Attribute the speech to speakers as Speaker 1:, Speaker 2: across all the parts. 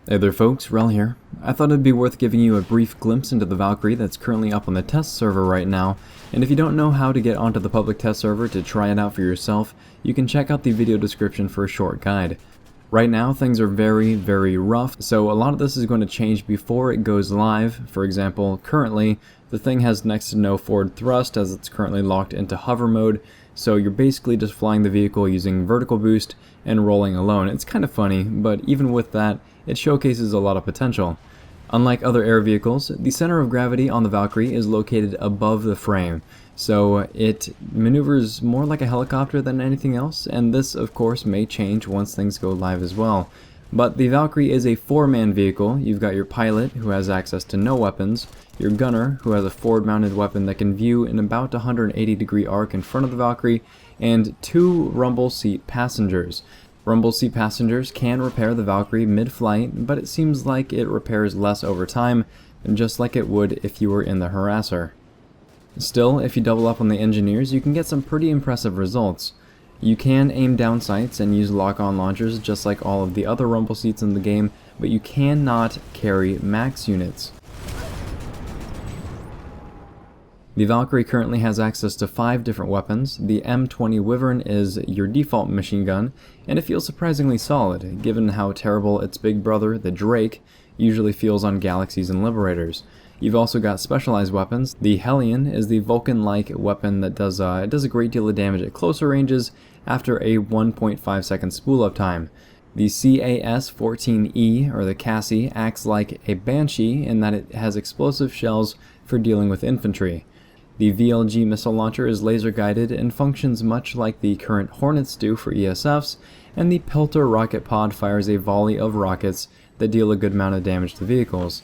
Speaker 1: Hey there folks, Wrel here. I thought it'd be worth giving you a brief glimpse into the Valkyrie that's currently up on the test server right now, and if you don't know how to get onto the public test server to try it out for yourself, you can check out the video description for a short guide. Right now things are very rough, so a lot of this is going to change before it goes live. For example, currently the thing has next to no forward thrust as it's currently locked into hover mode, so you're basically just flying the vehicle using vertical boost and rolling alone. It's kind of funny, but even with that, it showcases a lot of potential. Unlike other air vehicles, the center of gravity on the Valkyrie is located above the frame, so it maneuvers more like a helicopter than anything else, and this of course may change once things go live as well. But the Valkyrie is a four-man vehicle. You've got your pilot, who has access to no weapons, your gunner, who has a forward-mounted weapon that can view in about 180-degree arc in front of the Valkyrie, and two rumble seat passengers. Rumble seat passengers can repair the Valkyrie mid-flight, but it seems like it repairs less over time, just like it would if you were in the harasser. Still, if you double up on the engineers, you can get some pretty impressive results. You can aim down sights and use lock-on launchers just like all of the other rumble seats in the game, but you cannot carry max units. The Valkyrie currently has access to 5 different weapons. The M20 Wyvern is your default machine gun, and it feels surprisingly solid, given how terrible its big brother, the Drake, usually feels on Galaxies and Liberators. You've also got specialized weapons. The Hellion is the Vulcan-like weapon that does a great deal of damage at closer ranges after a 1.5 second spool-up time. The CAS-14E, or the Cassie, acts like a Banshee in that it has explosive shells for dealing with infantry. The VLG missile launcher is laser guided and functions much like the current Hornets do for ESFs, and the Pelter rocket pod fires a volley of rockets that deal a good amount of damage to vehicles.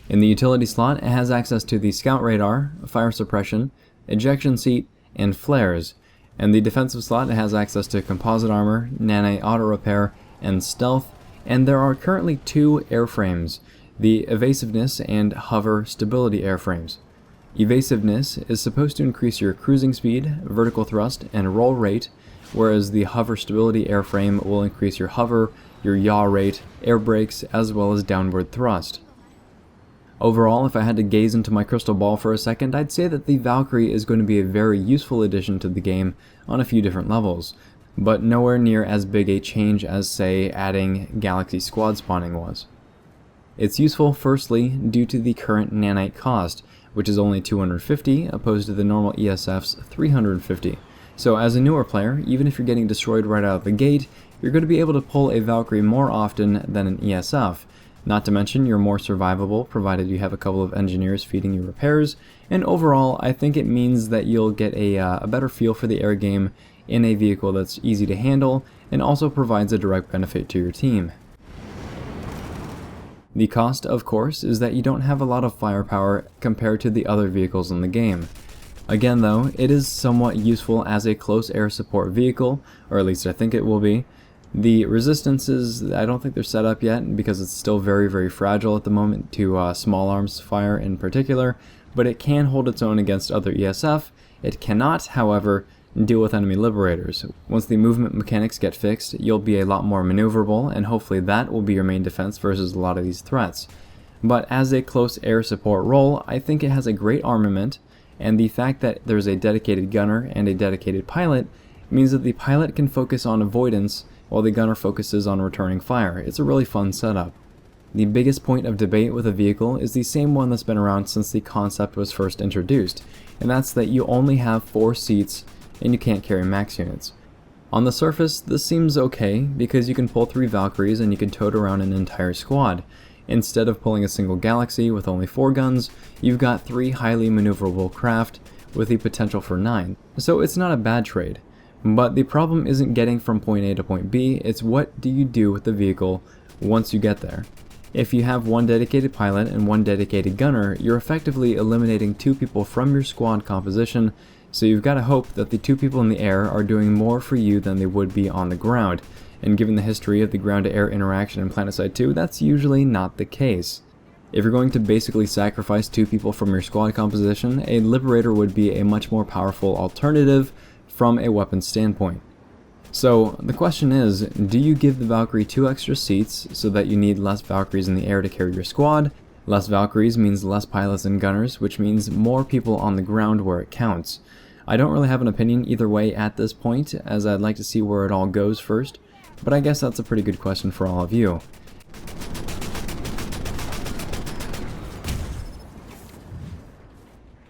Speaker 1: In the utility slot, it has access to the scout radar, fire suppression, ejection seat, and flares. And the defensive slot, it has access to composite armor, nano auto repair, and stealth, and there are currently 2 airframes, the evasiveness and hover stability airframes. Evasiveness is supposed to increase your cruising speed, vertical thrust, and roll rate, whereas the hover stability airframe will increase your hover, your yaw rate, air brakes, as well as downward thrust. Overall, if I had to gaze into my crystal ball for a second, I'd say that the Valkyrie is going to be a very useful addition to the game on a few different levels, but nowhere near as big a change as, say, adding Galaxy squad spawning was. It's useful firstly due to the current nanite cost, which is only 250 opposed to the normal ESF's 350. So as a newer player, even if you're getting destroyed right out of the gate, you're going to be able to pull a Valkyrie more often than an ESF. Not to mention, you're more survivable, provided you have a couple of engineers feeding you repairs, and overall, I think it means that you'll get a better feel for the air game in a vehicle that's easy to handle, and also provides a direct benefit to your team. The cost, of course, is that you don't have a lot of firepower compared to the other vehicles in the game. Again though, it is somewhat useful as a close air support vehicle, or at least I think it will be. The resistances, I don't think they're set up yet because it's still very fragile at the moment to small arms fire in particular, but it can hold its own against other ESF. It cannot, however, deal with enemy liberators. Once the movement mechanics get fixed, you'll be a lot more maneuverable, and hopefully that will be your main defense versus a lot of these threats. But as a close air support role, I think it has a great armament, and the fact that there's a dedicated gunner and a dedicated pilot means that the pilot can focus on avoidance while the gunner focuses on returning fire. It's a really fun setup. The biggest point of debate with a vehicle is the same one that's been around since the concept was first introduced, and that's that you only have 4 seats and you can't carry max units. On the surface, this seems okay because you can pull 3 Valkyries and you can tote around an entire squad. Instead of pulling a single Galaxy with only 4 guns, you've got 3 highly maneuverable craft with the potential for 9. So it's not a bad trade. But the problem isn't getting from point A to point B, it's what do you do with the vehicle once you get there. If you have 1 dedicated pilot and 1 dedicated gunner, you're effectively eliminating 2 people from your squad composition, so you've got to hope that the 2 people in the air are doing more for you than they would be on the ground, and given the history of the ground-to-air interaction in PlanetSide 2, that's usually not the case. If you're going to basically sacrifice 2 people from your squad composition, a Liberator would be a much more powerful alternative from a weapon standpoint. So the question is, do you give the Valkyrie 2 extra seats so that you need less Valkyries in the air to carry your squad? Less Valkyries means less pilots and gunners, which means more people on the ground where it counts. I don't really have an opinion either way at this point, as I'd like to see where it all goes first, but I guess that's a pretty good question for all of you.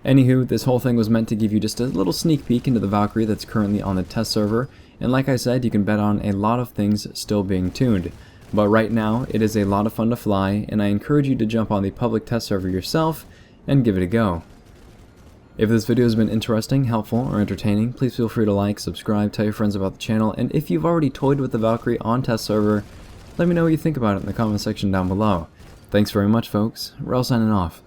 Speaker 1: Anywho, this whole thing was meant to give you just a little sneak peek into the Valkyrie that's currently on the test server, and like I said, you can bet on a lot of things still being tuned. But right now, it is a lot of fun to fly, and I encourage you to jump on the public test server yourself and give it a go. If this video has been interesting, helpful, or entertaining, please feel free to like, subscribe, tell your friends about the channel, and if you've already toyed with the Valkyrie on test server, let me know what you think about it in the comment section down below. Thanks very much, folks. Wrel signing off.